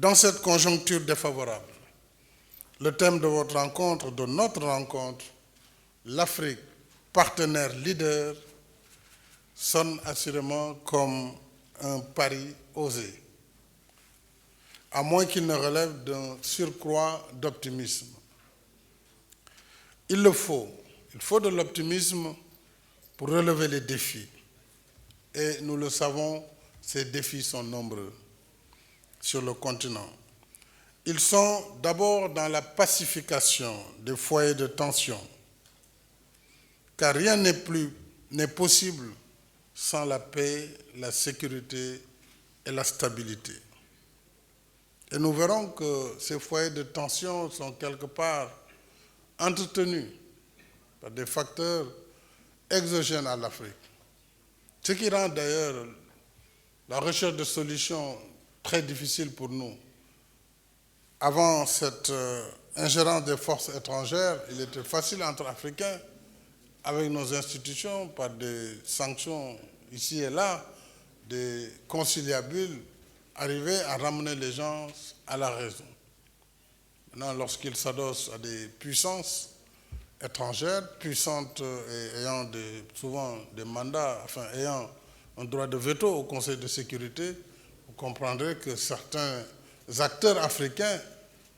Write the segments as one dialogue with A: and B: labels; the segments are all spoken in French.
A: Dans cette conjoncture défavorable, le thème de votre rencontre, de notre rencontre, l'Afrique, partenaire leader, sonne assurément comme un pari osé, à moins qu'il ne relève d'un surcroît d'optimisme. Il faut de l'optimisme pour relever les défis. Et nous le savons, ces défis sont nombreux sur le continent. Ils sont d'abord dans la pacification des foyers de tension, car rien n'est possible sans la paix, la sécurité et la stabilité. Et nous verrons que ces foyers de tension sont quelque part entretenus par des facteurs exogènes à l'Afrique. Ce qui rend d'ailleurs la recherche de solutions très difficile pour nous. Avant cette ingérence des forces étrangères, il était facile entre Africains, avec nos institutions, par des sanctions ici et là, des conciliabules, arriver à ramener les gens à la raison. Maintenant, lorsqu'ils s'adossent à des puissances étrangères, puissantes et ayant souvent des mandats, enfin ayant un droit de veto au Conseil de sécurité, vous comprendrez que certains acteurs africains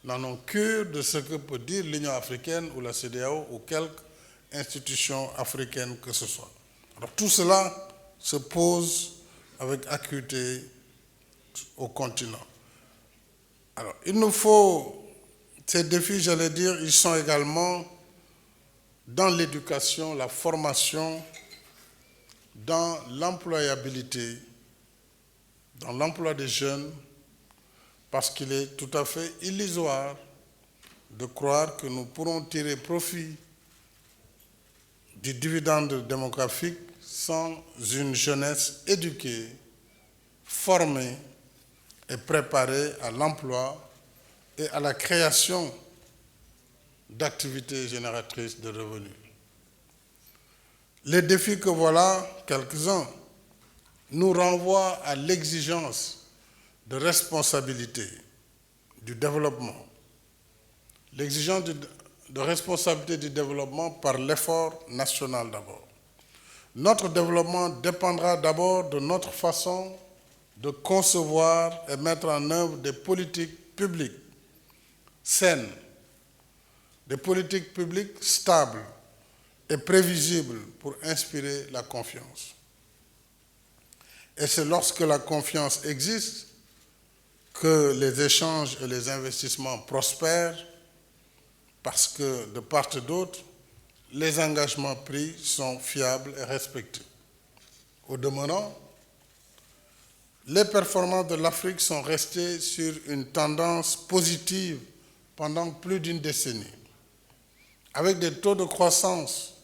A: n'en ont cure de ce que peut dire l'Union africaine ou la CEDEAO ou quelques institutions africaines que ce soit. Alors tout cela se pose avec acuité au continent. Alors il nous faut, ces défis, j'allais dire, ils sont également dans l'éducation, la formation, dans l'employabilité, dans l'emploi des jeunes, parce qu'il est tout à fait illusoire de croire que nous pourrons tirer profit du dividende démographique sans une jeunesse éduquée, formée et préparée à l'emploi et à la création d'activités génératrices de revenus. Les défis que voilà, quelques-uns, nous renvoient à l'exigence de responsabilité du développement, l'exigence de responsabilité du développement par l'effort national d'abord. Notre développement dépendra d'abord de notre façon de concevoir et mettre en œuvre des politiques publiques saines, des politiques publiques stables et prévisibles pour inspirer la confiance. Et c'est lorsque la confiance existe que les échanges et les investissements prospèrent, parce que de part et d'autre, les engagements pris sont fiables et respectés. Au demeurant, les performances de l'Afrique sont restées sur une tendance positive pendant plus d'une décennie, avec des taux de croissance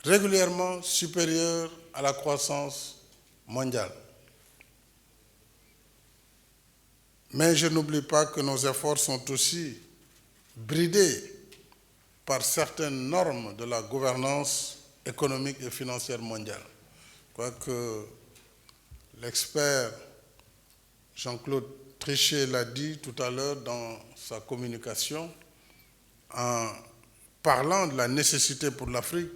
A: régulièrement supérieurs à la croissance mondiale. Mais je n'oublie pas que nos efforts sont aussi bridés par certaines normes de la gouvernance économique et financière mondiale. Je crois que l'expert Jean-Claude Trichet l'a dit tout à l'heure dans sa communication, en parlant de la nécessité pour l'Afrique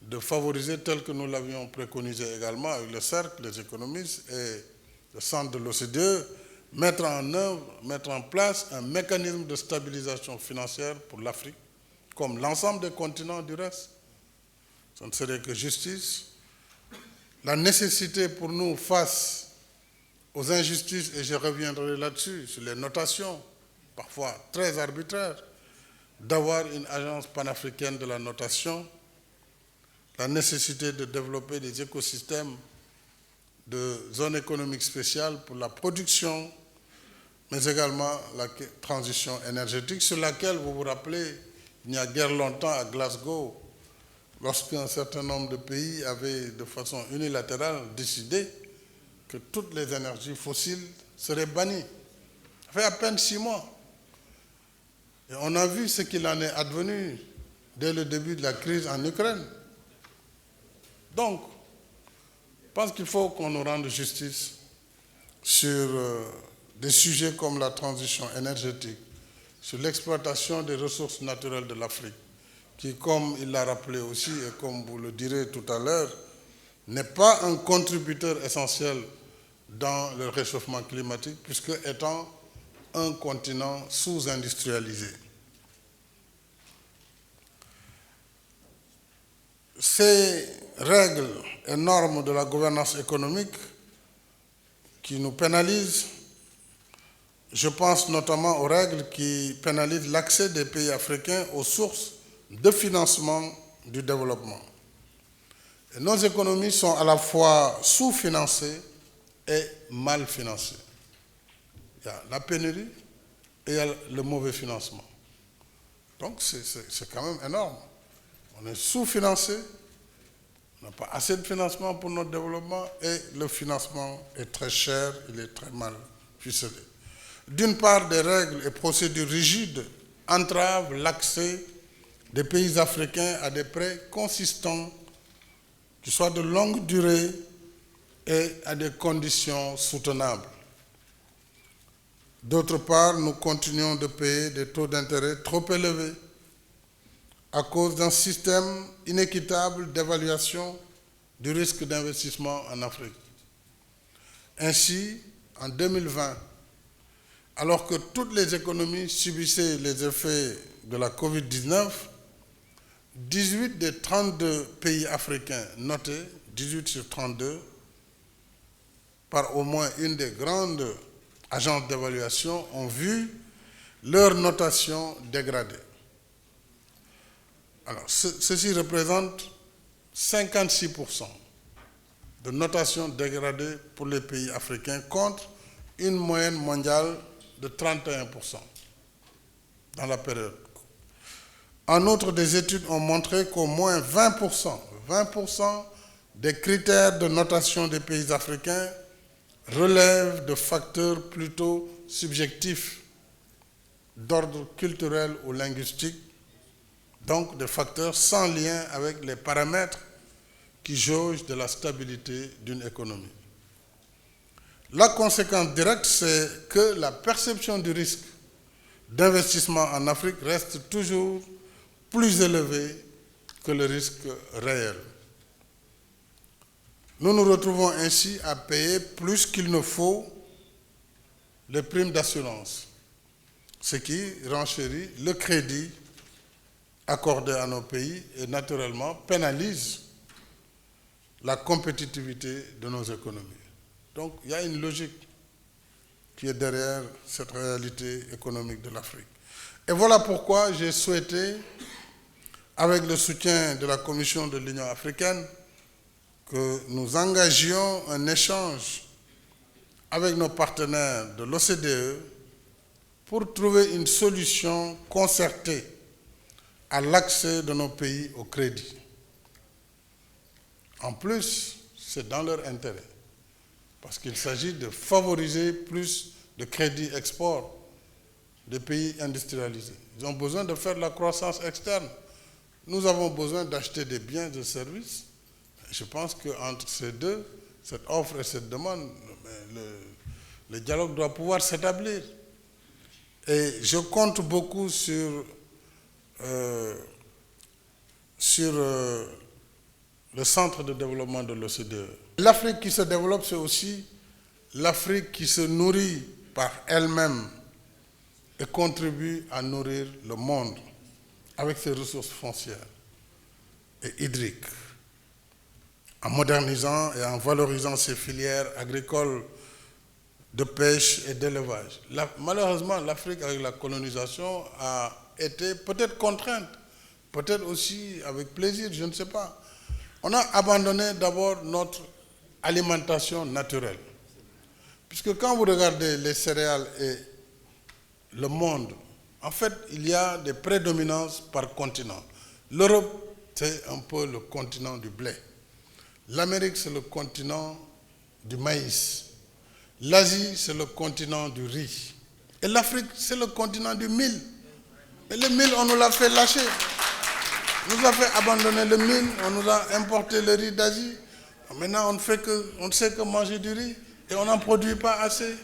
A: de favoriser, tel que nous l'avions préconisé également avec le Cercle, les économistes et le centre de l'OCDE, mettre en place un mécanisme de stabilisation financière pour l'Afrique, comme l'ensemble des continents du reste. Ce ne serait que justice. La nécessité pour nous face aux injustices, et je reviendrai là-dessus, sur les notations, parfois très arbitraires, d'avoir une agence panafricaine de la notation, la nécessité de développer des écosystèmes de zones économiques spéciales pour la production, mais également la transition énergétique, sur laquelle, vous vous rappelez, il n'y a guère longtemps à Glasgow, lorsqu'un certain nombre de pays avaient de façon unilatérale décidé que toutes les énergies fossiles seraient bannies. Ça fait à peine 6 mois. Et on a vu ce qu'il en est advenu dès le début de la crise en Ukraine. Donc, je pense qu'il faut qu'on nous rende justice sur des sujets comme la transition énergétique, sur l'exploitation des ressources naturelles de l'Afrique, qui, comme il l'a rappelé aussi, et comme vous le direz tout à l'heure, n'est pas un contributeur essentiel dans le réchauffement climatique, puisque étant un continent sous-industrialisé. Ces règles et normes de la gouvernance économique qui nous pénalisent, je pense notamment aux règles qui pénalisent l'accès des pays africains aux sources de financement du développement. Et nos économies sont à la fois sous-financées et mal financées. Il y a la pénurie et il y a le mauvais financement. Donc c'est quand même énorme. On est sous-financé, on n'a pas assez de financement pour notre développement et le financement est très cher, il est très mal ficelé. D'une part, des règles et procédures rigides entravent l'accès des pays africains à des prêts consistants qui soient de longue durée et à des conditions soutenables. D'autre part, nous continuons de payer des taux d'intérêt trop élevés à cause d'un système inéquitable d'évaluation du risque d'investissement en Afrique. Ainsi, en 2020, alors que toutes les économies subissaient les effets de la Covid-19, 18 des 32 pays africains notés, 18 sur 32, par au moins une des grandes agences d'évaluation, ont vu leur notation dégradée. Alors, ceci représente 56% de notation dégradée pour les pays africains contre une moyenne mondiale de 31% dans la période. En outre, des études ont montré qu'au moins 20% des critères de notation des pays africains relèvent de facteurs plutôt subjectifs d'ordre culturel ou linguistique, donc des facteurs sans lien avec les paramètres qui jaugent de la stabilité d'une économie. La conséquence directe, c'est que la perception du risque d'investissement en Afrique reste toujours plus élevée que le risque réel. Nous nous retrouvons ainsi à payer plus qu'il ne faut les primes d'assurance, ce qui renchérit le crédit accordé à nos pays et naturellement pénalise la compétitivité de nos économies. Donc il y a une logique qui est derrière cette réalité économique de l'Afrique. Et voilà pourquoi j'ai souhaité, avec le soutien de la Commission de l'Union africaine, que nous engagions un échange avec nos partenaires de l'OCDE pour trouver une solution concertée à l'accès de nos pays au crédit. En plus, c'est dans leur intérêt, parce qu'il s'agit de favoriser plus de crédit export des pays industrialisés. Ils ont besoin de faire de la croissance externe. Nous avons besoin d'acheter des biens et des services. Je pense qu'entre ces deux, cette offre et cette demande, le dialogue doit pouvoir s'établir. Et je compte beaucoup sur le centre de développement de l'OCDE. L'Afrique qui se développe, c'est aussi l'Afrique qui se nourrit par elle-même et contribue à nourrir le monde avec ses ressources foncières et hydriques, en modernisant et en valorisant ses filières agricoles de pêche et d'élevage. Malheureusement, l'Afrique, avec la colonisation, a été peut-être contrainte, peut-être aussi avec plaisir, je ne sais pas. On a abandonné d'abord notre alimentation naturelle. Puisque quand vous regardez les céréales et le monde, en fait, il y a des prédominances par continent. L'Europe, c'est un peu le continent du blé. L'Amérique, c'est le continent du maïs. L'Asie, c'est le continent du riz. Et l'Afrique, c'est le continent du mil. Et le mil, on nous l'a fait lâcher. On nous a fait abandonner le mil, on nous a importé le riz d'Asie. Maintenant, on ne sait que manger du riz et on n'en produit pas assez.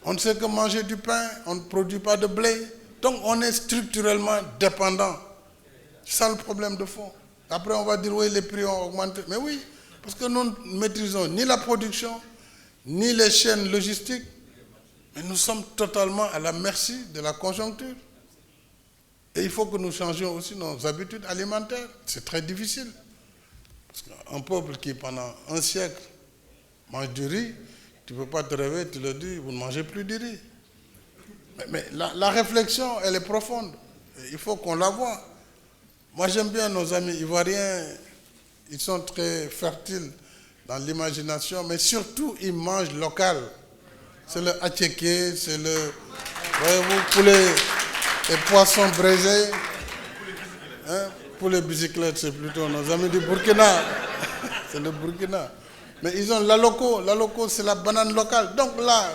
A: On ne sait que manger du pain, on ne produit pas de blé. Donc on est structurellement dépendant. C'est ça le problème de fond. Après on va dire oui, les prix ont augmenté. Mais oui, parce que nous ne maîtrisons ni la production, ni les chaînes logistiques. Mais nous sommes totalement à la merci de la conjoncture. Et il faut que nous changions aussi nos habitudes alimentaires. C'est très difficile. Parce qu'un peuple qui pendant un siècle mange du riz, tu ne peux pas te réveiller, tu le dis, vous ne mangez plus du riz. Mais la réflexion, elle est profonde. Il faut qu'on la voie. Moi, j'aime bien nos amis ivoiriens. Ils sont très fertiles dans l'imagination, mais surtout, ils mangent local. C'est le attiéké, c'est le, voyez-vous, poulet et poissons braisés. Hein? Pour les bicyclettes, c'est plutôt nos amis du Burkina. C'est le Burkina. Mais ils ont la loco. La loco, c'est la banane locale. Donc là,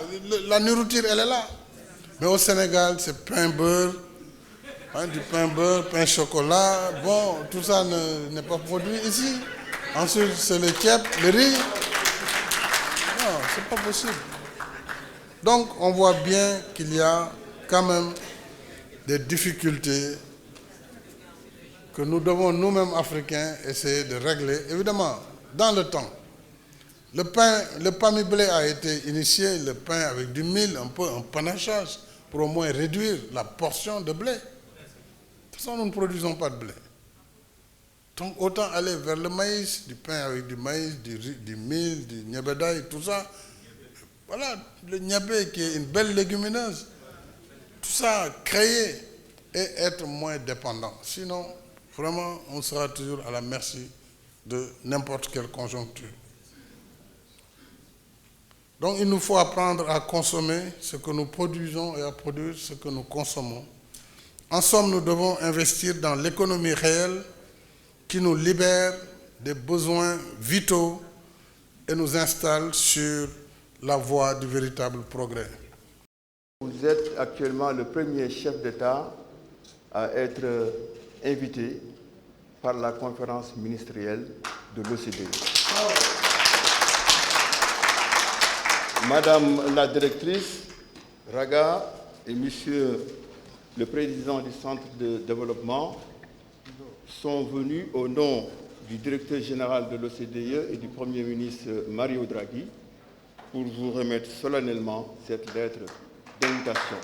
A: la nourriture, elle est là. Mais au Sénégal, c'est pain beurre, hein, du pain beurre, pain chocolat. Bon, tout ça n'est pas produit ici. Ensuite, c'est le tiep, le riz. Non, c'est pas possible. Donc, on voit bien qu'il y a quand même des difficultés que nous devons nous-mêmes, Africains, essayer de régler. Évidemment, dans le temps. Le PAMI-blé a été initié, le pain avec du mil, un peu un panachage, pour au moins réduire la portion de blé. De toute façon, nous ne produisons pas de blé. Donc autant aller vers le maïs, du pain avec du maïs, du mil, du niébédaï, tout ça. Voilà, le niébé qui est une belle légumineuse. Tout ça, créer et être moins dépendant. Sinon, vraiment, on sera toujours à la merci de n'importe quelle conjoncture. Donc il nous faut apprendre à consommer ce que nous produisons et à produire ce que nous consommons. En somme, nous devons investir dans l'économie réelle qui nous libère des besoins vitaux et nous installe sur la voie du véritable progrès.
B: Vous êtes actuellement le premier chef d'État à être invité par la conférence ministérielle de l'OCDE. Madame la directrice Raga et Monsieur le président du Centre de développement sont venus au nom du directeur général de l'OCDE et du Premier ministre Mario Draghi pour vous remettre solennellement cette lettre d'invitation.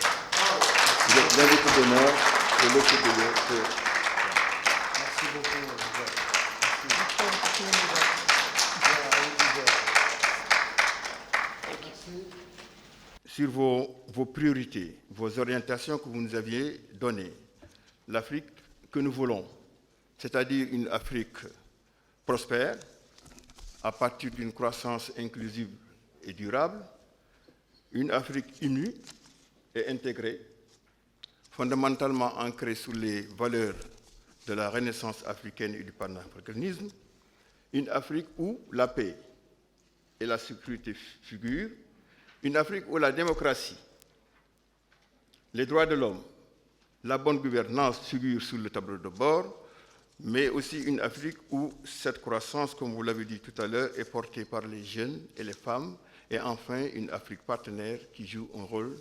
B: Vous êtes l'invité d'honneur de l'OCDE. Merci beaucoup. Sur vos priorités, vos orientations que vous nous aviez données, l'Afrique que nous voulons, c'est-à-dire une Afrique prospère, à partir d'une croissance inclusive et durable, une Afrique unie et intégrée, fondamentalement ancrée sur les valeurs de la Renaissance africaine et du panafricanisme, une Afrique où la paix et la sécurité figurent, une Afrique où la démocratie, les droits de l'homme, la bonne gouvernance figurent sur le tableau de bord, mais aussi une Afrique où cette croissance, comme vous l'avez dit tout à l'heure, est portée par les jeunes et les femmes, et enfin une Afrique partenaire qui joue un rôle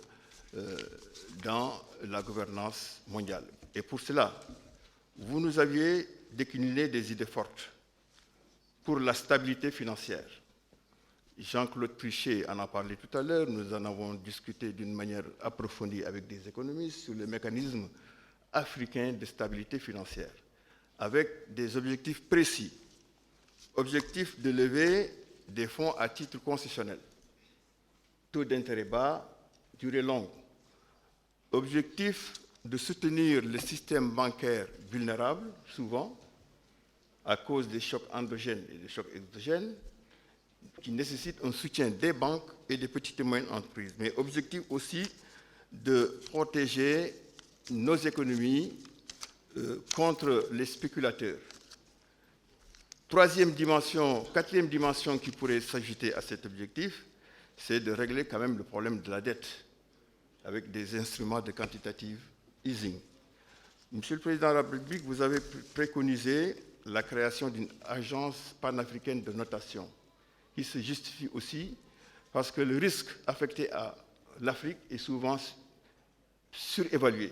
B: dans la gouvernance mondiale. Et pour cela, vous nous aviez décliné des idées fortes pour la stabilité financière. Jean-Claude Trichet en a parlé tout à l'heure, nous en avons discuté d'une manière approfondie avec des économistes sur le mécanisme africain de stabilité financière, avec des objectifs précis. Objectif de lever des fonds à titre concessionnel, taux d'intérêt bas, durée longue. Objectif de soutenir le système bancaire vulnérable, souvent, à cause des chocs endogènes et des chocs exogènes, qui nécessitent un soutien des banques et des petites et moyennes entreprises. Mais objectif aussi de protéger nos économies contre les spéculateurs. Quatrième dimension qui pourrait s'ajouter à cet objectif, c'est de régler quand même le problème de la dette avec des instruments de quantitative easing. Monsieur le Président de la République, vous avez préconisé la création d'une agence panafricaine de notation qui se justifie aussi parce que le risque affecté à l'Afrique est souvent surévaluée,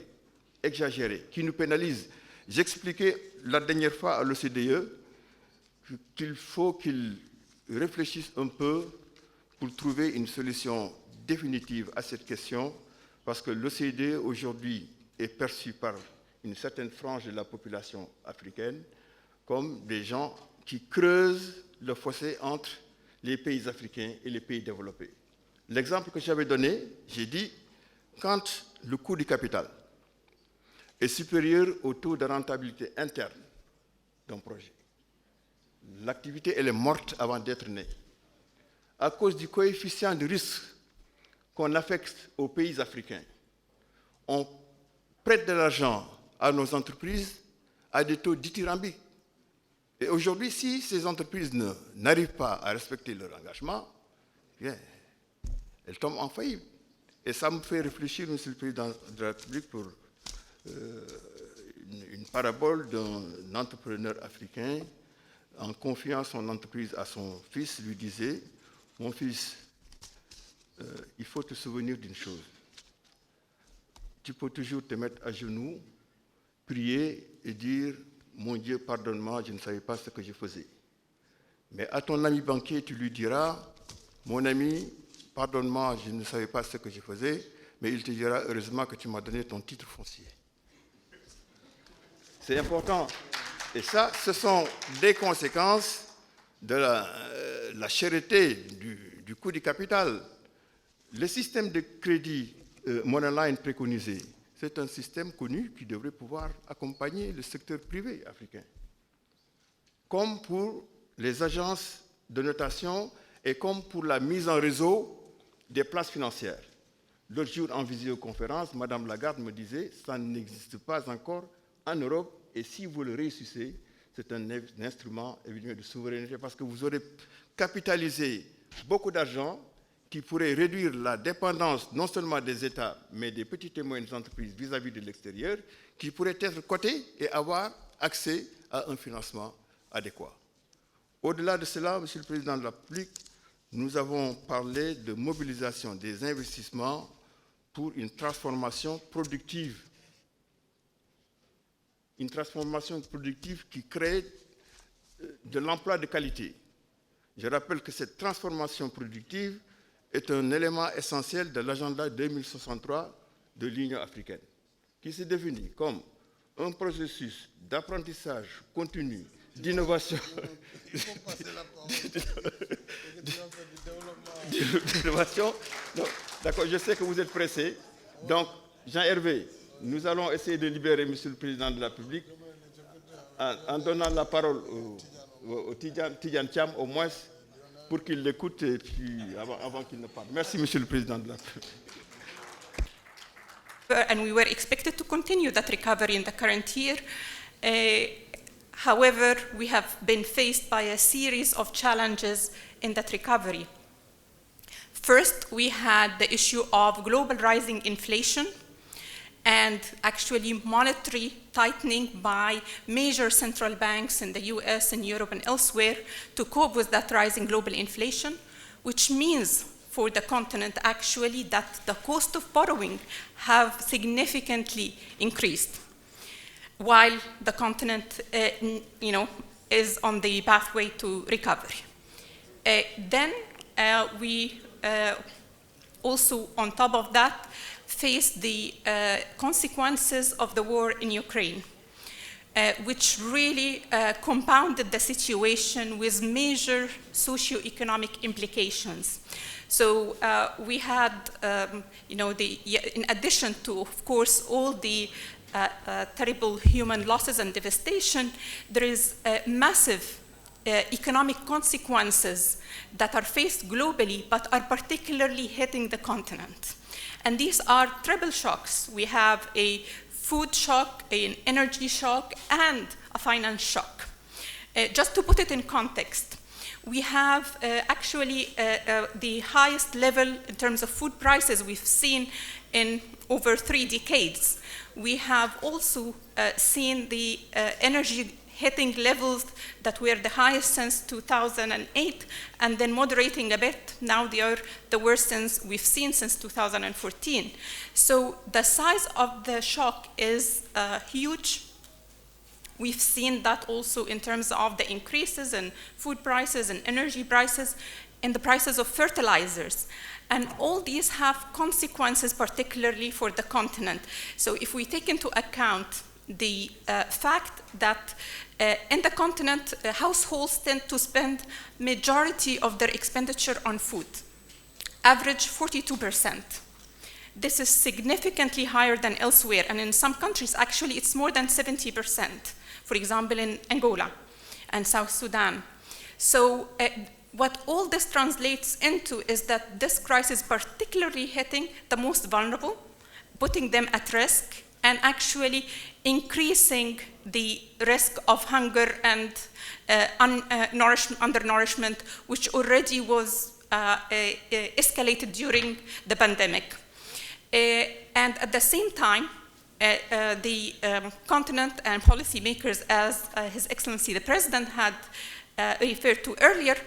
B: exagérée, qui nous pénalise. J'expliquais la dernière fois à l'OCDE qu'il faut qu'ils réfléchissent un peu pour trouver une solution définitive à cette question, parce que l'OCDE aujourd'hui est perçu par une certaine frange de la population africaine comme des gens qui creusent le fossé entre les pays africains et les pays développés. L'exemple que j'avais donné, j'ai dit, quand le coût du capital est supérieur au taux de rentabilité interne d'un projet, l'activité elle est morte avant d'être née. À cause du coefficient de risque qu'on affecte aux pays africains, on prête de l'argent à nos entreprises à des taux dithyrambiques. Et aujourd'hui, si ces entreprises n'arrivent pas à respecter leur engagement, bien, elles tombent en faillite. Et ça me fait réfléchir, Monsieur le Président de la République, pour une parabole d'un entrepreneur africain en confiant son entreprise à son fils, lui disait, « Mon fils, il faut te souvenir d'une chose. Tu peux toujours te mettre à genoux, prier et dire « Mon Dieu, pardonne-moi, je ne savais pas ce que je faisais. » Mais à ton ami banquier, tu lui diras « Mon ami, pardonne-moi, je ne savais pas ce que je faisais. » Mais il te dira « Heureusement que tu m'as donné ton titre foncier. » C'est important. Et ça, ce sont des conséquences de la cherté du coût du capital. Le système de crédit monoline préconisé, c'est un système connu qui devrait pouvoir accompagner le secteur privé africain, comme pour les agences de notation et comme pour la mise en réseau des places financières. L'autre jour, en visioconférence, Mme Lagarde me disait « ça n'existe pas encore en Europe et si vous le réussissez, c'est un instrument évidemment de souveraineté parce que vous aurez capitalisé beaucoup d'argent qui pourrait réduire la dépendance non seulement des États, mais des petites et moyennes entreprises vis-à-vis de l'extérieur, qui pourraient être cotées et avoir accès à un financement adéquat. Au-delà de cela, Monsieur le Président de la République, nous avons parlé de mobilisation des investissements pour une transformation productive. Une transformation productive qui crée de l'emploi de qualité. Je rappelle que cette transformation productive est un élément essentiel de l'agenda 2063 de l'Union africaine, qui se définit comme un processus d'apprentissage continu, d'innovation, d'innovation. D'accord, je sais que vous êtes pressé. Donc, Jean-Hervé, nous allons essayer de libérer Monsieur le Président de la République en donnant la parole au Tidjane Thiam au moins pour qu'il l'écoute et puis avant qu'il ne parle. Merci Monsieur le Président de la République.
C: And we were expected to continue that recovery in the current year. However, we have been faced by a series of challenges in that recovery. First, we had the issue of global rising inflation and actually monetary tightening by major central banks in the US and Europe and elsewhere to cope with that rising global inflation, which means for the continent actually that the cost of borrowing have significantly increased while the continent is on the pathway to recovery. Then we also, on top of that, face the consequences of the war in Ukraine, which really compounded the situation with major socioeconomic implications. So we had, in addition to, of course, all the terrible human losses and devastation, there is massive economic consequences that are faced globally, but are particularly hitting the continent. And these are triple shocks. We have a food shock, an energy shock, and a finance shock. Just to put it in context, we have actually the highest level in terms of food prices we've seen in over 3 decades, we have also seen the energy hitting levels that were the highest since 2008, and then moderating a bit. Now they are the worst since we've seen since 2014. So the size of the shock is huge. We've seen that also in terms of the increases in food prices and energy prices, and the prices of fertilizers. And all these have consequences, particularly for the continent. So if we take into account the fact that in the continent, households tend to spend majority of their expenditure on food, average 42%. This is significantly higher than elsewhere, and in some countries, actually, it's more than 70%. For example, in Angola and South Sudan. So what all this translates into is that this crisis is particularly hitting the most vulnerable, putting them at risk, and actually increasing the risk of hunger and undernourishment, which already was escalated during the pandemic. And at the same time, the continent and policymakers, as His Excellency the President had referred to earlier,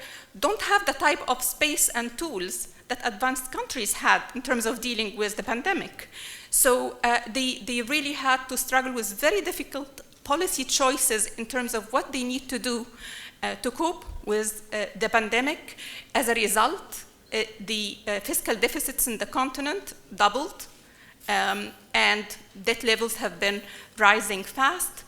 C: don't have the type of space and tools that advanced countries had in terms of dealing with the pandemic. So they really had to struggle with very difficult policy choices in terms of what they need to do to cope with the pandemic. As a result, the fiscal deficits in the continent doubled, and debt levels have been rising fast.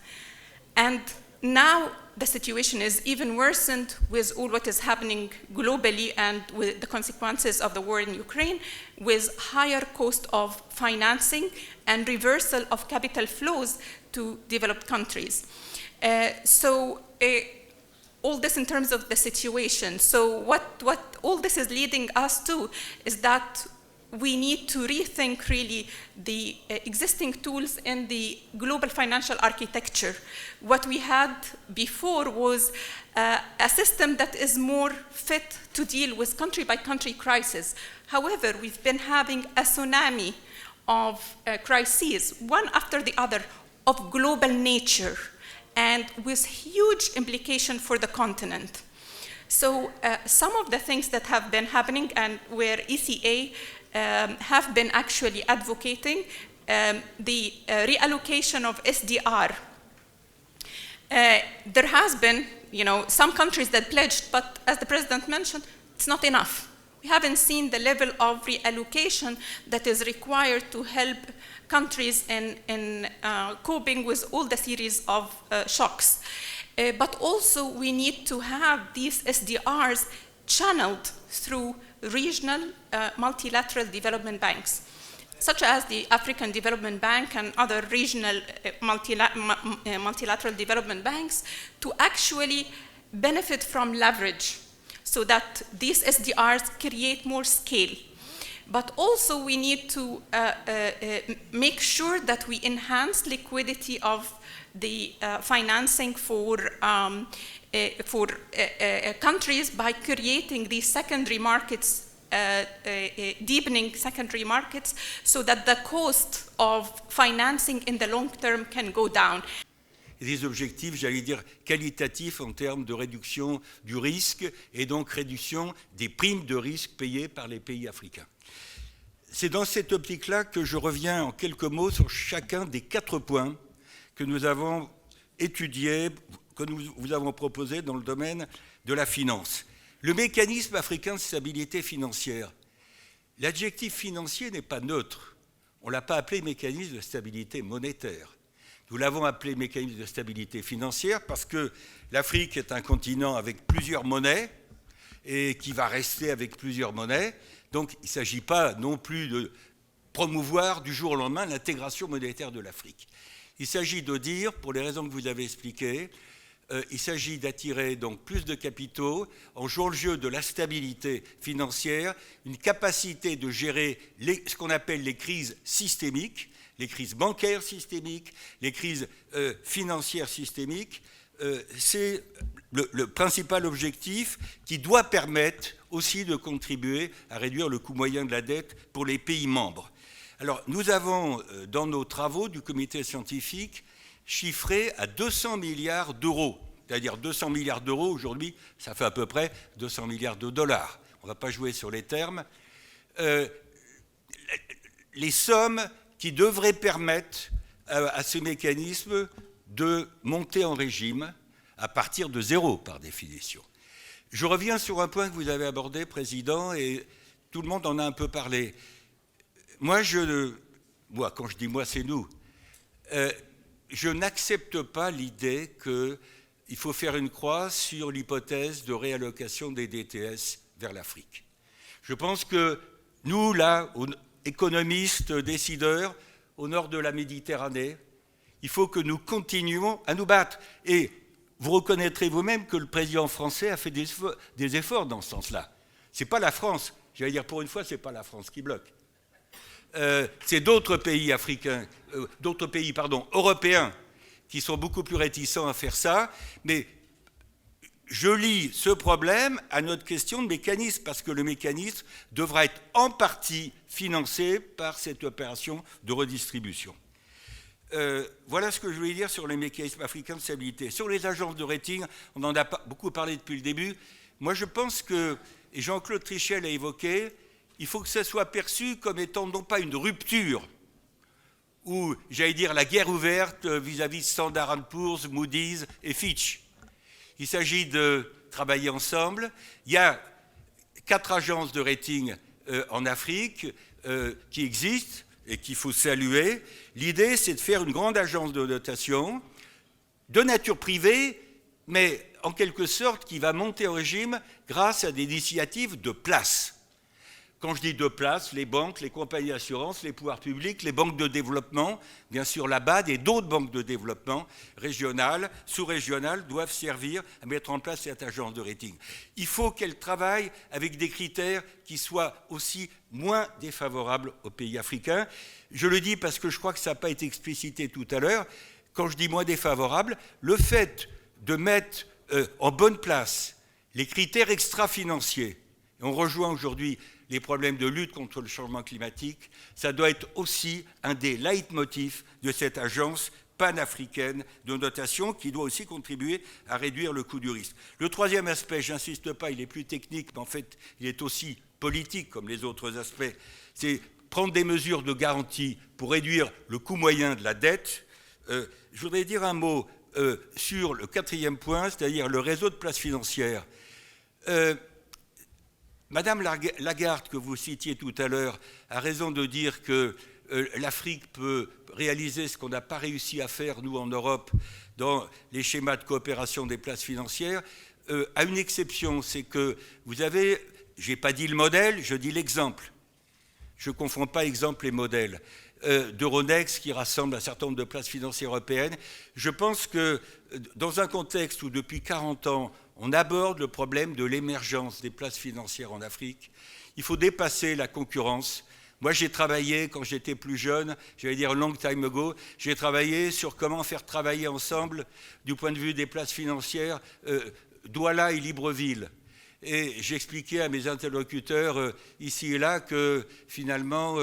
C: And now the situation is even worsened with all what is happening globally and with the consequences of the war in Ukraine, with higher cost of financing and reversal of capital flows to developed countries. All this in terms of the situation. So what all this is leading us to is that we need to rethink really the existing tools in the global financial architecture. What we had before was a system that is more fit to deal with country-by-country crisis. However, we've been having a tsunami of crises, one after the other, of global nature, and with huge implication for the continent. So some of the things that have been happening and where ECA have been actually advocating the reallocation of SDR. There has been, some countries that pledged, but as the President mentioned, it's not enough. We haven't seen the level of reallocation that is required to help countries in coping with all the series of shocks. But also we need to have these SDRs channeled through regional multilateral development banks, such as the African Development Bank and other regional multilateral development banks, to actually benefit from leverage so that these SDRs create more scale. But also we need to make sure that we enhance liquidity of the financing for countries by creating these secondary markets, deepening secondary markets, so that the cost of financing in the long term can go down.
D: Des objectifs, j'allais dire, qualitatifs en termes de réduction du risque et donc réduction des primes de risque payées par les pays africains. C'est dans cette optique-là que je reviens en quelques mots sur chacun des 4 points que nous avons étudiés, que nous vous avons proposés dans le domaine de la finance. Le mécanisme africain de stabilité financière, l'adjectif financier n'est pas neutre. On ne l'a pas appelé mécanisme de stabilité monétaire. Nous l'avons appelé mécanisme de stabilité financière parce que l'Afrique est un continent avec plusieurs monnaies et qui va rester avec plusieurs monnaies. Donc il ne s'agit pas non plus de promouvoir du jour au lendemain l'intégration monétaire de l'Afrique. Il s'agit de dire, pour les raisons que vous avez expliquées, il s'agit d'attirer donc plus de capitaux en jouant le jeu de la stabilité financière, une capacité de gérer ce qu'on appelle les crises systémiques, les crises bancaires systémiques, les crises financières systémiques. C'est le principal objectif qui doit permettre aussi de contribuer à réduire le coût moyen de la dette pour les pays membres. Alors, nous avons, dans nos travaux du comité scientifique, chiffré à 200 milliards d'euros. C'est-à-dire 200 milliards d'euros, aujourd'hui, ça fait à peu près 200 milliards de dollars. On ne va pas jouer sur les termes. Les sommes qui devraient permettre à ce mécanisme de monter en régime à partir de zéro, par définition. Je reviens sur un point que vous avez abordé, Président, et tout le monde en a un peu parlé. Moi, quand je dis moi, c'est nous, je n'accepte pas l'idée qu'il faut faire une croix sur l'hypothèse de réallocation des DTS vers l'Afrique. Je pense que nous, là, économistes, décideurs, au nord de la Méditerranée, il faut que nous continuions à nous battre. Et vous reconnaîtrez vous-même que le président français a fait des efforts dans ce sens-là. Ce n'est pas la France, j'allais dire pour une fois, ce n'est pas la France qui bloque. C'est d'autres pays africains, européens, qui sont beaucoup plus réticents à faire ça. Mais je lie ce problème à notre question de mécanisme, parce que le mécanisme devra être en partie financé par cette opération de redistribution. Voilà ce que je voulais dire sur les mécanismes africains de stabilité. Sur les agences de rating, on en a beaucoup parlé depuis le début. Moi, je pense que, et Jean-Claude Trichet l'a évoqué, il faut que ça soit perçu comme étant non pas une rupture, ou, j'allais dire, la guerre ouverte vis-à-vis de Standard & Poor's, Moody's et Fitch. Il s'agit de travailler ensemble. Il y a 4 agences de rating en Afrique qui existent et qu'il faut saluer. L'idée, c'est de faire une grande agence de notation de nature privée, mais en quelque sorte qui va monter en régime grâce à des initiatives de place. Quand je dis de place, les banques, les compagnies d'assurance, les pouvoirs publics, les banques de développement, bien sûr la BAD et d'autres banques de développement régionales, sous-régionales, doivent servir à mettre en place cette agence de rating. Il faut qu'elle travaille avec des critères qui soient aussi moins défavorables aux pays africains. Je le dis parce que je crois que ça n'a pas été explicité tout à l'heure. Quand je dis moins défavorables, le fait de mettre en bonne place les critères extra-financiers, et on rejoint aujourd'hui les problèmes de lutte contre le changement climatique, ça doit être aussi un des leitmotifs de cette agence panafricaine de notation qui doit aussi contribuer à réduire le coût du risque. Le troisième aspect, j'insiste pas, il est plus technique, mais en fait, il est aussi politique comme les autres aspects, c'est prendre des mesures de garantie pour réduire le coût moyen de la dette. Je voudrais dire un mot sur le 4e point, c'est-à-dire le réseau de places financières. Madame Lagarde, que vous citiez tout à l'heure, a raison de dire que l'Afrique peut réaliser ce qu'on n'a pas réussi à faire, nous, en Europe, dans les schémas de coopération des places financières, à une exception, c'est que vous avez, je n'ai pas dit le modèle, je dis l'exemple. Je ne confonds pas exemple et modèle. D'Euronext qui rassemble un certain nombre de places financières européennes. Je pense que dans un contexte où depuis 40 ans, on aborde le problème de l'émergence des places financières en Afrique, il faut dépasser la concurrence. Moi, j'ai travaillé, quand j'étais plus jeune, j'allais dire long time ago, j'ai travaillé sur comment faire travailler ensemble, du point de vue des places financières, Douala et Libreville. Et j'expliquais à mes interlocuteurs ici et là que finalement,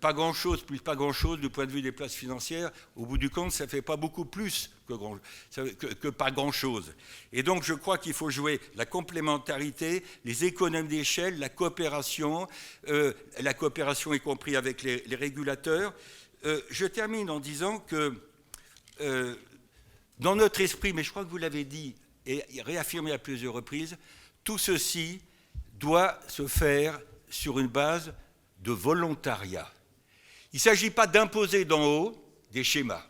D: pas grand-chose, plus pas grand-chose du point de vue des places financières, au bout du compte, ça ne fait pas beaucoup plus que pas grand-chose. Et donc, je crois qu'il faut jouer la complémentarité, les économies d'échelle, la coopération y compris avec les régulateurs. Je termine en disant que dans notre esprit, mais je crois que vous l'avez dit, et réaffirmé à plusieurs reprises, tout ceci doit se faire sur une base de volontariat. Il ne s'agit pas d'imposer d'en haut des schémas.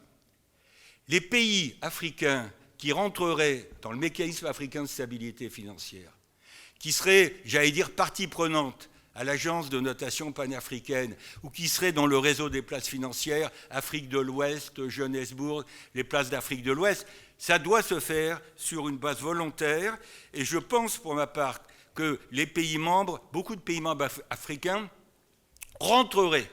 D: Les pays africains qui rentreraient dans le mécanisme africain de stabilité financière, qui seraient, j'allais dire, partie prenante à l'agence de notation panafricaine ou qui seraient dans le réseau des places financières, Afrique de l'Ouest, Johannesburg, les places d'Afrique de l'Ouest, ça doit se faire sur une base volontaire et je pense pour ma part que les pays membres, beaucoup de pays membres africains, rentreraient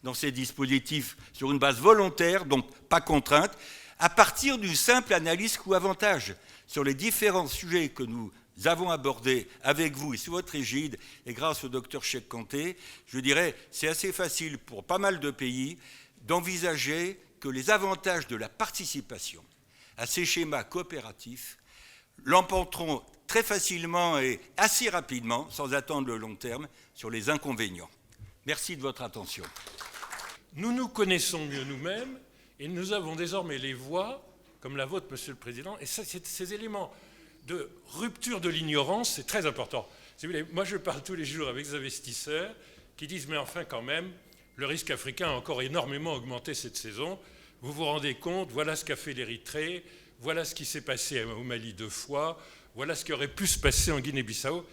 D: dans ces dispositifs sur une base volontaire, donc pas contrainte, à partir d'une simple analyse coût-avantage sur les différents sujets que nous avons abordé avec vous et sous votre égide, et grâce au docteur Cheikh Kanté, je dirais, c'est assez facile pour pas mal de pays d'envisager que les avantages de la participation à ces schémas coopératifs l'emporteront très facilement et assez rapidement, sans attendre le long terme, sur les inconvénients. Merci de votre attention.
E: Nous nous connaissons mieux nous-mêmes et nous avons désormais les voix, comme la vôtre, Monsieur le Président, et ça, ces éléments de rupture de l'ignorance, c'est très important. Si vous voulez, moi, je parle tous les jours avec des investisseurs qui disent « mais enfin, quand même, le risque africain a encore énormément augmenté cette saison. Vous vous rendez compte, voilà ce qu'a fait l'Érythrée, voilà ce qui s'est passé au Mali 2 fois, voilà ce qui aurait pu se passer en Guinée-Bissau. »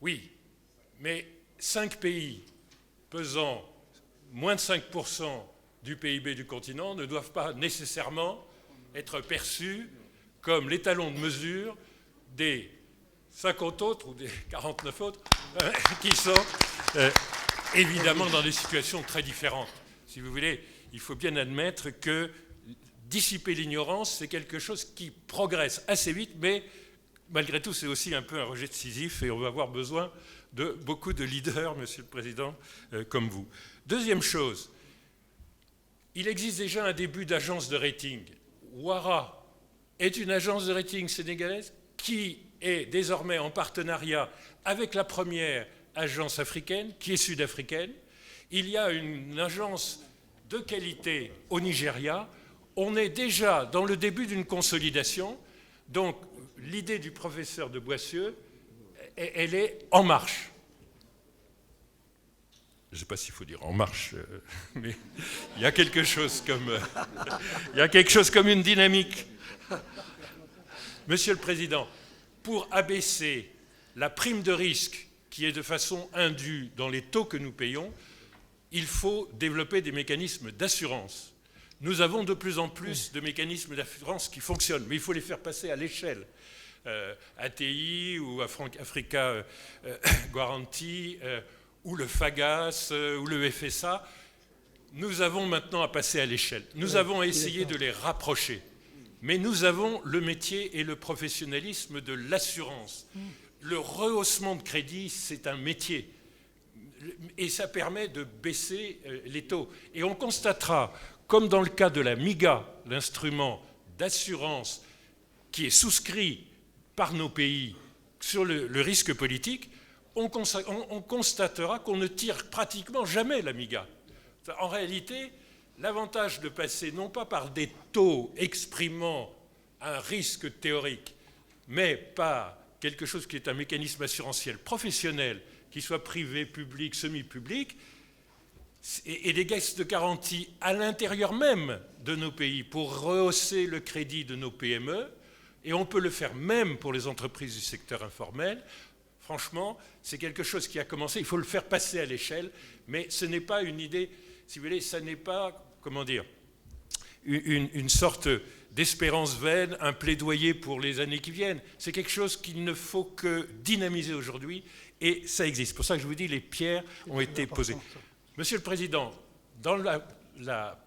E: Oui, mais 5 pays pesant moins de 5% du PIB du continent ne doivent pas nécessairement être perçus comme l'étalon de mesure des 50 autres ou des 49 autres qui sont évidemment dans des situations très différentes. Si vous voulez, il faut bien admettre que dissiper l'ignorance, c'est quelque chose qui progresse assez vite, mais malgré tout, c'est aussi un peu un rejet de Sisyphe et on va avoir besoin de beaucoup de leaders, Monsieur le Président, comme vous. Deuxième chose, il existe déjà un début d'agence de rating. Wara est une agence de rating sénégalaise qui est désormais en partenariat avec la première agence africaine, qui est sud-africaine. Il y a une agence de qualité au Nigeria. On est déjà dans le début d'une consolidation. Donc, l'idée du professeur de Boissieu, elle est en marche. Je ne sais pas s'il faut dire en marche, mais il y a quelque chose comme une dynamique. Monsieur le Président, pour abaisser la prime de risque qui est de façon indue dans les taux que nous payons, il faut développer des mécanismes d'assurance. Nous avons de plus en plus de mécanismes d'assurance qui fonctionnent, mais il faut les faire passer à l'échelle. ATI ou Africa Guarantee, ou le FAGAS, ou le FSA, nous avons maintenant à passer à l'échelle. Nous avons essayé de les rapprocher. Mais nous avons le métier et le professionnalisme de l'assurance. Le rehaussement de crédit, c'est un métier. Et ça permet de baisser les taux. Et on constatera, comme dans le cas de la MIGA, l'instrument d'assurance qui est souscrit par nos pays sur le risque politique, on constatera qu'on ne tire pratiquement jamais la MIGA. En réalité, l'avantage de passer non pas par des taux exprimant un risque théorique, mais par quelque chose qui est un mécanisme assurantiel professionnel, qui soit privé, public, semi-public, et des caisses de garantie à l'intérieur même de nos pays pour rehausser le crédit de nos PME, et on peut le faire même pour les entreprises du secteur informel. Franchement, c'est quelque chose qui a commencé, il faut le faire passer à l'échelle, mais ce n'est pas une idée, si vous voulez, ça n'est pas, comment dire, une sorte d'espérance vaine, un plaidoyer pour les années qui viennent. C'est quelque chose qu'il ne faut que dynamiser aujourd'hui, et ça existe. C'est pour ça que je vous dis, les pierres ont été posées. Monsieur le Président, dans la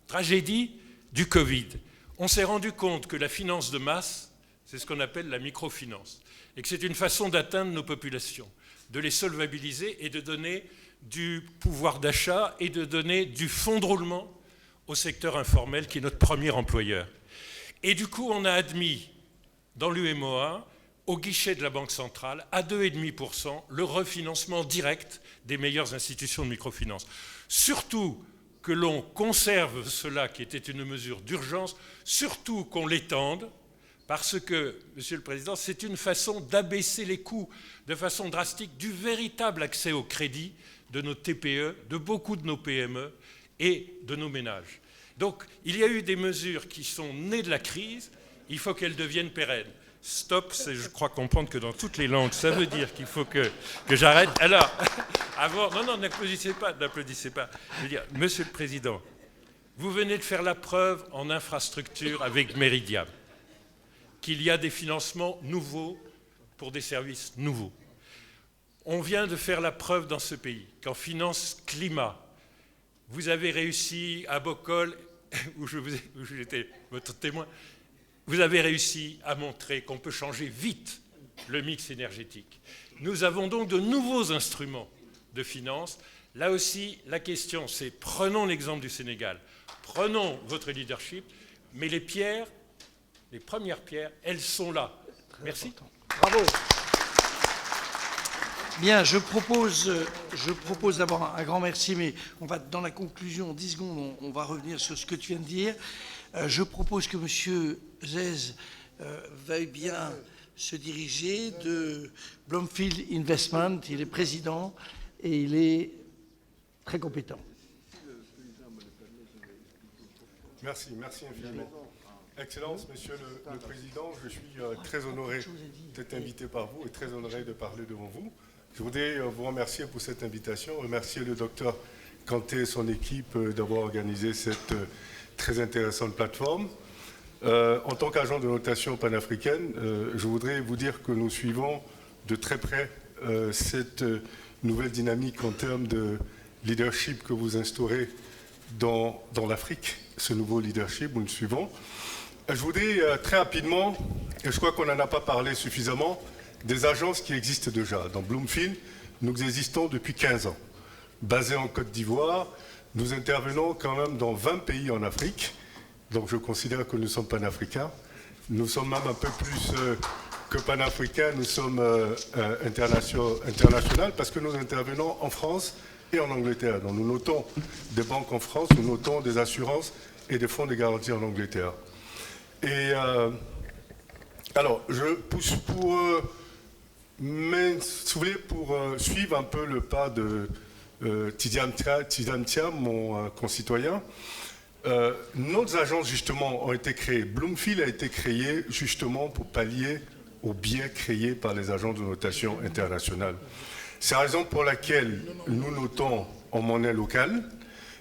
E: tragédie du Covid, on s'est rendu compte que la finance de masse, c'est ce qu'on appelle la microfinance, et que c'est une façon d'atteindre nos populations, de les solvabiliser et de donner du pouvoir d'achat et de donner du fonds de roulement au secteur informel qui est notre premier employeur. Et du coup, on a admis dans l'UMOA, au guichet de la Banque centrale, à 2,5%, le refinancement direct des meilleures institutions de microfinance. Surtout que l'on conserve cela qui était une mesure d'urgence, surtout qu'on l'étende, parce que, Monsieur le Président, c'est une façon d'abaisser les coûts de façon drastique du véritable accès au crédit de nos TPE, de beaucoup de nos PME et de nos ménages. Donc, il y a eu des mesures qui sont nées de la crise, il faut qu'elles deviennent pérennes. Stop, c'est, je crois comprendre que dans toutes les langues, ça veut dire qu'il faut que j'arrête. Alors, avant, non, n'applaudissez pas. Je veux dire, Monsieur le Président, vous venez de faire la preuve en infrastructure avec Meridiam qu'il y a des financements nouveaux pour des services nouveaux. On vient de faire la preuve dans ce pays qu'en finance climat, vous avez réussi à Bokhol, où j'étais votre témoin, vous avez réussi à montrer qu'on peut changer vite le mix énergétique. Nous avons donc de nouveaux instruments de finance. Là aussi, la question, c'est prenons l'exemple du Sénégal, prenons votre leadership, mais les pierres, les premières pierres, elles sont là. Merci.
F: Bravo. Bien, je propose d'abord un grand merci, mais on va dans la conclusion, en 10 secondes, on va revenir sur ce que tu viens de dire. Je propose que M. Zez veuille bien se diriger de Bloomfield Investment. Il est président et il est très compétent.
G: Merci infiniment. Excellence, Monsieur le Président, je suis très honoré d'être invité par vous et très honoré de parler devant vous. Je voudrais vous remercier pour cette invitation, remercier le docteur Kanté et son équipe d'avoir organisé cette très intéressante plateforme. En tant qu'agent de notation panafricaine, je voudrais vous dire que nous suivons de très près cette nouvelle dynamique en termes de leadership que vous instaurez dans l'Afrique, ce nouveau leadership, nous le suivons. Je voudrais très rapidement, et je crois qu'on n'en a pas parlé suffisamment, des agences qui existent déjà. Dans Bloomfield, nous existons depuis 15 ans. Basés en Côte d'Ivoire, nous intervenons quand même dans 20 pays en Afrique, donc je considère que nous sommes panafricains. Nous sommes même un peu plus que panafricains, nous sommes internationaux parce que nous intervenons en France et en Angleterre. Donc nous notons des banques en France, nous notons des assurances et des fonds de garantie en Angleterre. Et alors, je pousse pour suivre un peu le pas de Tidjane Thiam, mon concitoyen. Nos agences, justement, ont été créées. Bloomfield a été créé justement pour pallier aux biais créés par les agents de notation internationale. C'est la raison pour laquelle nous notons en monnaie locale.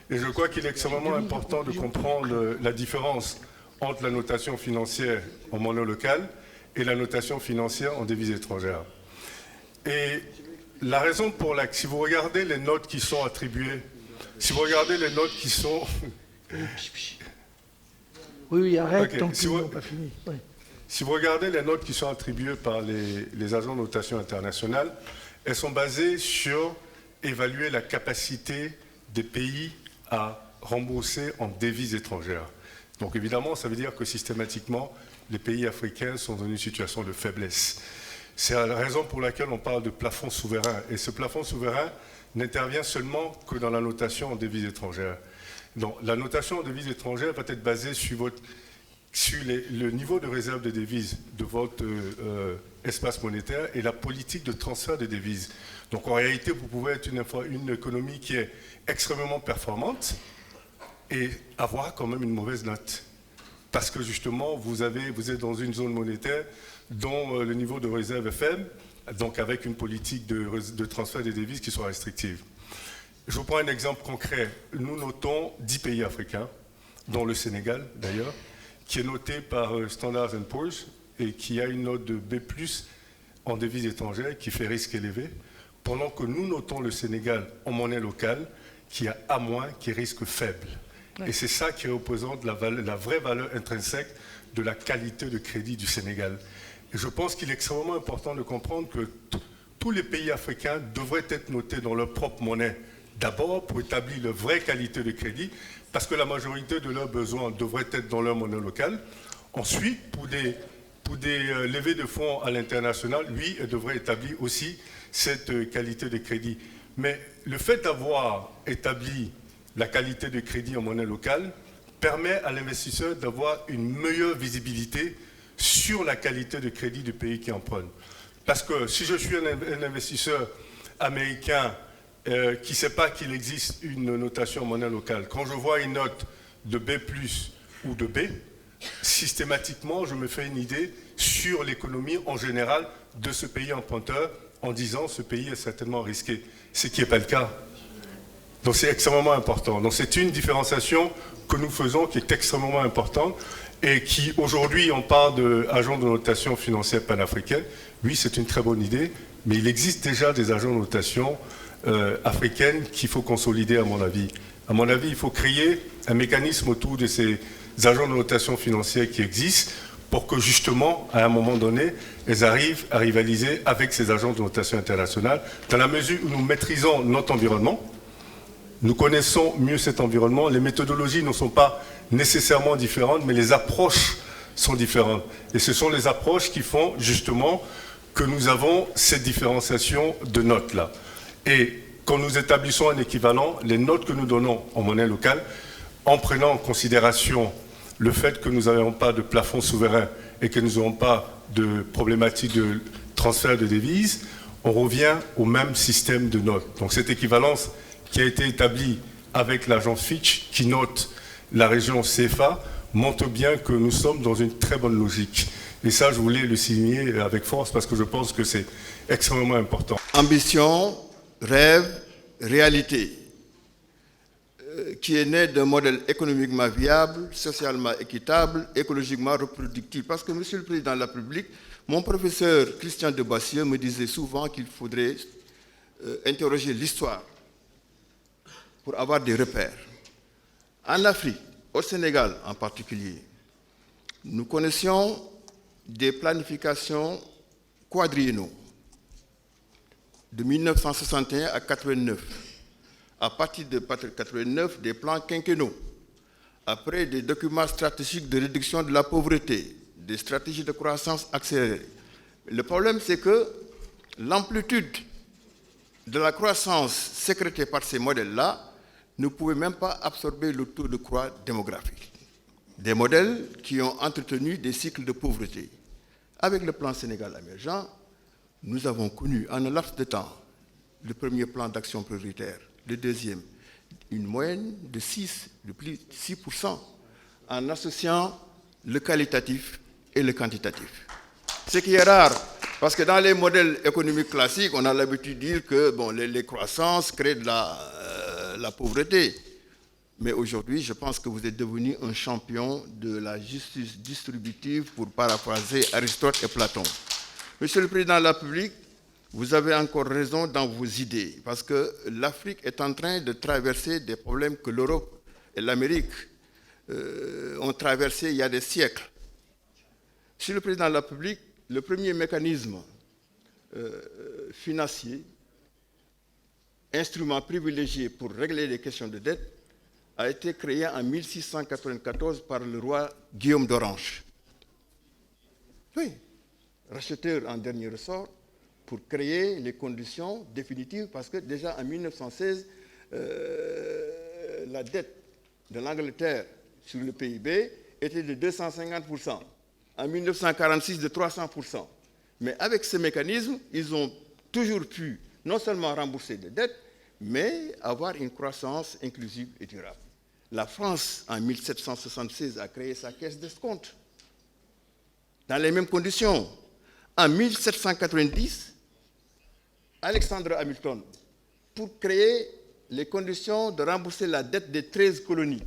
G: Et je crois qu'il est extrêmement important de comprendre la différence entre la notation financière en monnaie locale et la notation financière en devises étrangères. Et la raison pour laquelle, si vous regardez les notes qui sont attribuées, si vous regardez les notes qui sont...
F: Oui, arrête,
G: okay.
F: tant qu'ils n'ont pas fini. Oui.
G: Si vous regardez les notes qui sont attribuées par les agents de notation internationale, elles sont basées sur évaluer la capacité des pays à rembourser en devises étrangères. Donc évidemment, ça veut dire que systématiquement, les pays africains sont dans une situation de faiblesse. C'est la raison pour laquelle on parle de plafond souverain. Et ce plafond souverain n'intervient seulement que dans la notation en devises étrangères. Donc la notation en devises étrangères va être basée sur le niveau de réserve de devises de votre espace monétaire et la politique de transfert de devises. Donc en réalité, vous pouvez être une économie qui est extrêmement performante et avoir quand même une mauvaise note. Parce que justement, vous êtes dans une zone monétaire dont le niveau de réserve est faible, donc avec une politique de transfert des devises qui soit restrictive. Je vous prends un exemple concret. Nous notons 10 pays africains, dont le Sénégal d'ailleurs, qui est noté par Standard & Poor's et qui a une note de B+, en devises étrangères, qui fait risque élevé, pendant que nous notons le Sénégal en monnaie locale, qui a A-, qui est risque faible. Et c'est ça qui représente la vraie valeur intrinsèque de la qualité de crédit du Sénégal. Et je pense qu'il est extrêmement important de comprendre que tous les pays africains devraient être notés dans leur propre monnaie. D'abord, pour établir la vraie qualité de crédit, parce que la majorité de leurs besoins devraient être dans leur monnaie locale. Ensuite, pour des levées de fonds à l'international, lui, elle devrait établir aussi cette qualité de crédit. Mais le fait d'avoir établi la qualité de crédit en monnaie locale permet à l'investisseur d'avoir une meilleure visibilité sur la qualité de crédit du pays qui emprunte. Parce que si je suis un investisseur américain qui ne sait pas qu'il existe une notation en monnaie locale, quand je vois une note de B+ ou de B, systématiquement, je me fais une idée sur l'économie en général de ce pays emprunteur en disant ce pays est certainement risqué, ce qui n'est pas le cas. Donc c'est extrêmement important. Donc c'est une différenciation que nous faisons qui est extrêmement importante et qui aujourd'hui on parle d'agents de notation financière panafricaine. Oui, c'est une très bonne idée, mais il existe déjà des agents de notation africaines qu'il faut consolider à mon avis. À mon avis, il faut créer un mécanisme autour de ces agents de notation financière qui existent pour que justement, à un moment donné, elles arrivent à rivaliser avec ces agences de notation internationale, dans la mesure où nous maîtrisons notre environnement, nous connaissons mieux cet environnement, les méthodologies ne sont pas nécessairement différentes, mais les approches sont différentes. Et ce sont les approches qui font justement que nous avons cette différenciation de notes-là. Et quand nous établissons un équivalent, les notes que nous donnons en monnaie locale, en prenant en considération le fait que nous n'avons pas de plafond souverain et que nous n'avons pas de problématique de transfert de devises, on revient au même système de notes. Donc cette équivalence qui a été établie avec l'agence Fitch, qui note la région CFA, montre bien que nous sommes dans une très bonne logique. Et ça, je voulais le signer avec force parce que je pense que c'est extrêmement important.
B: Ambition, rêve, réalité, qui est né d'un modèle économiquement viable, socialement équitable, écologiquement reproductible. Parce que, Monsieur le Président de la République, mon professeur Christian de Bassieux me disait souvent qu'il faudrait interroger l'histoire pour avoir des repères. En Afrique, au Sénégal en particulier, nous connaissions des planifications quadriennaux de 1961 à 89. À partir de 89, des plans quinquennaux. Après, des documents stratégiques de réduction de la pauvreté, des stratégies de croissance accélérée. Le problème, c'est que l'amplitude de la croissance sécrétée par ces modèles-là ne pouvait même pas absorber le taux de croix démographique. Des modèles qui ont entretenu des cycles de pauvreté. Avec le plan Sénégal émergent, nous avons connu en un laps de temps le premier plan d'action prioritaire, le deuxième, une moyenne de 6% en associant le qualitatif et le quantitatif. Ce qui est rare, parce que dans les modèles économiques classiques, on a l'habitude de dire que bon, les croissances créent de la pauvreté. Mais aujourd'hui, je pense que vous êtes devenu un champion de la justice distributive, pour paraphraser Aristote et Platon. Monsieur le Président de la République, vous avez encore raison dans vos idées, parce que l'Afrique est en train de traverser des problèmes que l'Europe et l'Amérique ont traversés il y a des siècles. Monsieur le Président de la République, le premier mécanisme financier, instrument privilégié pour régler les questions de dette, a été créé en 1694 par le roi Guillaume d'Orange. Oui, racheteur en dernier ressort, pour créer les conditions définitives, parce que déjà en 1916, la dette de l'Angleterre sur le PIB était de 250%, en 1946 de 300%. Mais avec ce mécanisme, ils ont toujours pu non seulement rembourser des dettes, mais avoir une croissance inclusive et durable. La France, en 1776, a créé sa caisse d'escompte, dans les mêmes conditions. En 1790, Alexander Hamilton, pour créer les conditions de rembourser la dette des 13 colonies,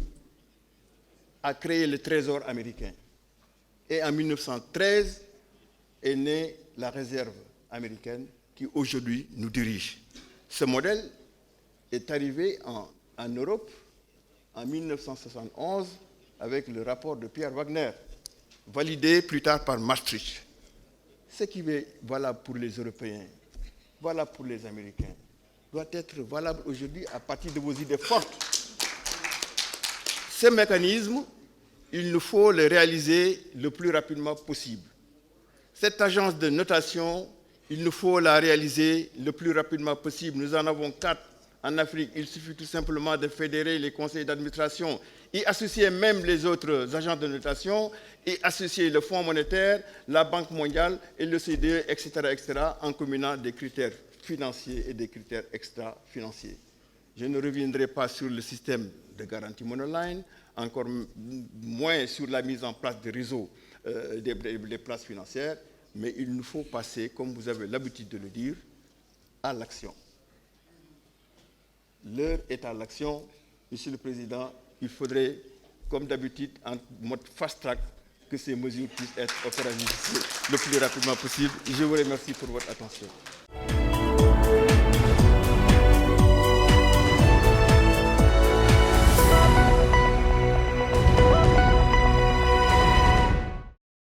B: a créé le Trésor américain. Et en 1913 est née la réserve américaine qui aujourd'hui nous dirige. Ce modèle est arrivé en Europe en 1971 avec le rapport de Pierre Wagner, validé plus tard par Maastricht. Ce qui est valable pour les Européens, valable pour les Américains, doit être valable aujourd'hui à partir de vos idées fortes. Ce mécanisme, il nous faut le réaliser le plus rapidement possible. Cette agence de notation, il nous faut la réaliser le plus rapidement possible. Nous en avons 4 en Afrique. Il suffit tout simplement de fédérer les conseils d'administration, y associer même les autres agences de notation, et associer le Fonds monétaire, la Banque mondiale et le CDE, etc., en combinant des critères financiers et des critères extra-financiers. Je ne reviendrai pas sur le système de garantie monoline, encore moins sur la mise en place des réseaux des places financières, mais il nous faut passer, comme vous avez l'habitude de le dire, à l'action. L'heure est à l'action. Monsieur le Président, il faudrait, comme d'habitude, en mode fast-track, que ces mesures puissent être opérationnalisées le plus rapidement possible. Je vous remercie pour votre attention.